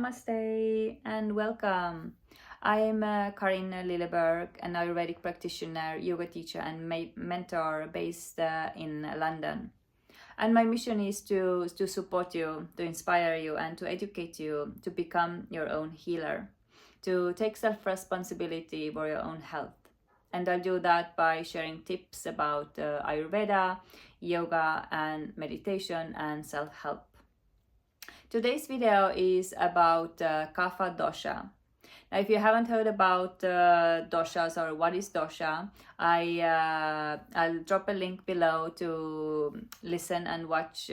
Namaste and welcome. I am Karin Lilleberg, an Ayurvedic practitioner, yoga teacher, and mentor based in London. And my mission is to support you, to inspire you, and to educate you to become your own healer, to take self responsibility for your own health. And I'll do that by sharing tips about Ayurveda, yoga, and meditation and self help. Today's video is about Kapha Dosha. Now, if you haven't heard about doshas or what is dosha, I'll drop a link below to listen and watch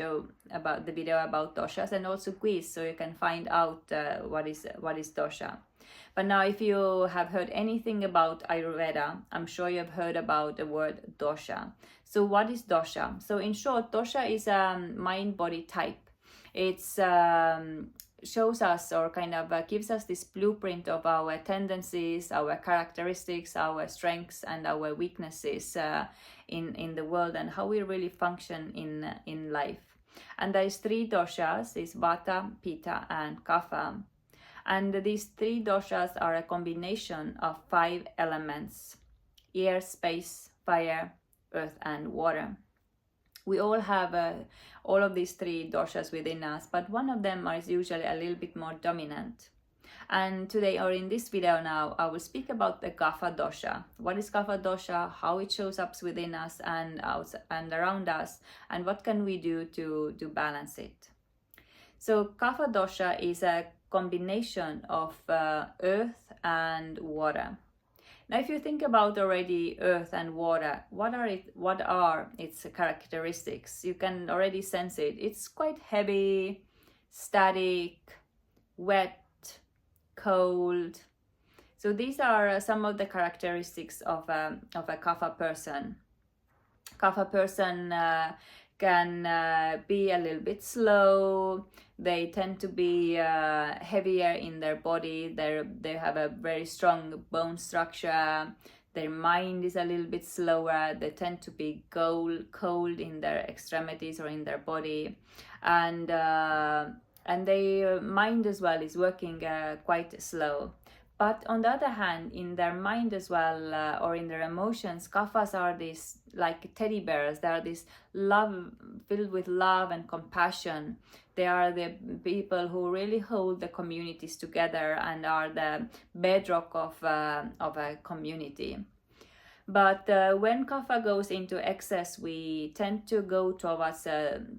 about the video about doshas, and also quiz so you can find out what is dosha. But now, if you have heard anything about Ayurveda, I'm sure you've heard about the word dosha. So what is dosha? So in short, dosha is a mind-body type. It's shows us, or kind of gives us this blueprint of our tendencies, our characteristics, our strengths and our weaknesses in the world, and how we really function in life. And there's three doshas: is Vata, Pitta and Kapha. And these three doshas are a combination of 5 elements: air, space, fire, earth and water. We all have all of these 3 doshas within us, but one of them is usually a little bit more dominant. And today, or in this video now, I will speak about the Kapha Dosha. What is Kapha Dosha, how it shows up within us and around us, and what can we do to balance it. So Kapha Dosha is a combination of earth and water. Now, if you think about already earth and water, what are its characteristics? You can already sense it. It's quite heavy, static, wet, cold. So these are some of the characteristics of a Kapha person. Kapha person can be a little bit slow. They tend to be heavier in their body. They have a very strong bone structure. Their mind is a little bit slower. They tend to be cold in their extremities or in their body, and their mind as well is working quite slow. But on the other hand, in their mind as well, or in their emotions, Kaphas are these like teddy bears. They are this love, filled with love and compassion. They are the people who really hold the communities together and are the bedrock of a community. But when Kapha goes into excess, we tend to go towards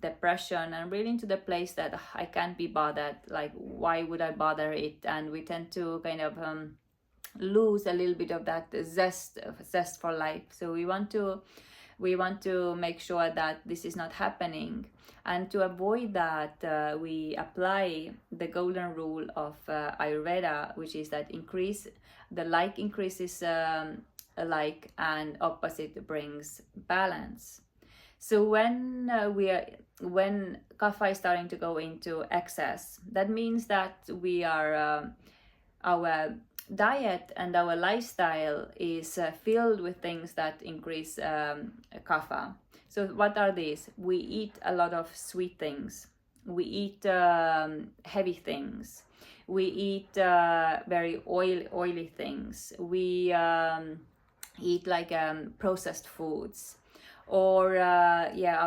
depression and really into the place that I can't be bothered. Like, why would I bother it? And we tend to kind of lose a little bit of that zest for life. So we want to make sure that this is not happening. And to avoid that, we apply the golden rule of Ayurveda, which is that the like increases alike and opposite brings balance. So when Kapha is starting to go into excess, that means that we are our diet and our lifestyle is filled with things that increase Kapha. So what are these? We eat a lot of sweet things. We eat heavy things. We eat very oily things. We eat like processed foods, or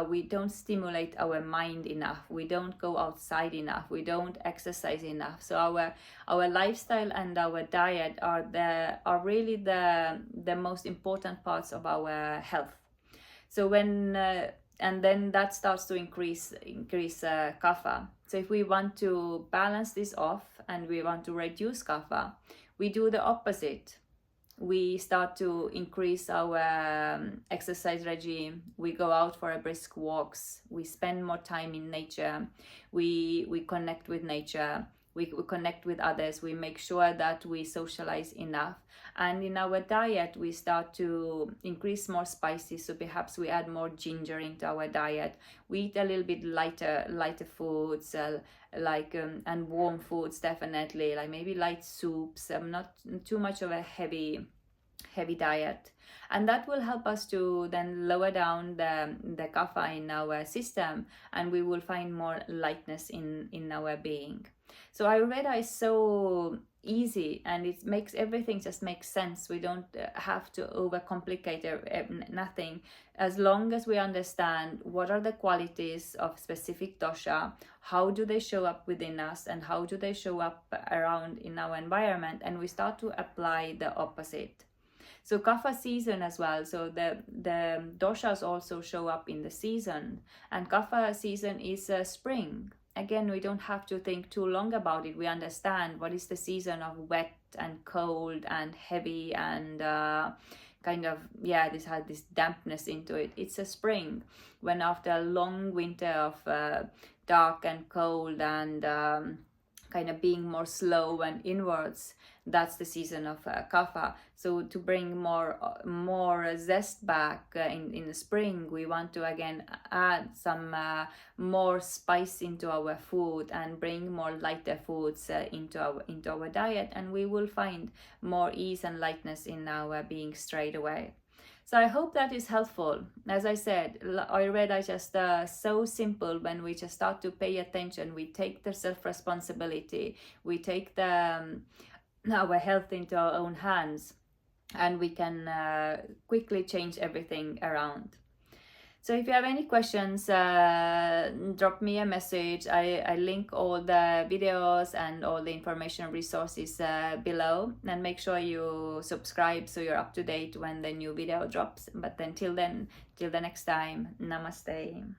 we don't stimulate our mind enough. We don't go outside enough. We don't exercise enough. So our lifestyle and our diet are really the most important parts of our health. So when and then that starts to increase Kapha. So if we want to balance this off and we want to reduce Kapha, we do the opposite. We start to increase our exercise regime. We go out for a brisk walks. We spend more time in nature. We connect with nature. We connect with others. We make sure that we socialize enough. And in our diet, we start to increase more spices. So perhaps we add more ginger into our diet. We eat a little bit lighter foods, and warm foods, definitely, like maybe light soups, not too much of a heavy diet. And that will help us to then lower down the kapha in our system, and we will find more lightness in our being. So Ayurveda is so easy, and it makes everything just make sense. We don't have to overcomplicate nothing, as long as we understand what are the qualities of specific dosha, how do they show up within us, and how do they show up around in our environment, and we start to apply the opposite. So kapha season as well, so the doshas also show up in the season, and kapha season is spring. Again, we don't have to think too long about it. We understand what is the season of wet and cold and heavy and kind of, yeah, this had this dampness into it. It's a spring, when after a long winter of dark and cold and kind of being more slow and inwards, that's the season of kapha. So to bring more zest back in the spring, we want to again add some more spice into our food and bring more lighter foods into our diet, and we will find more ease and lightness in our being straight away. So I hope that is helpful. As I said, Ayurveda is just so simple. When we just start to pay attention, we take the self-responsibility, we take our health into our own hands, and we can quickly change everything around. So if you have any questions, drop me a message. I link all the videos and all the information resources below, and make sure you subscribe so you're up to date when the new video drops. But then till the next time, namaste.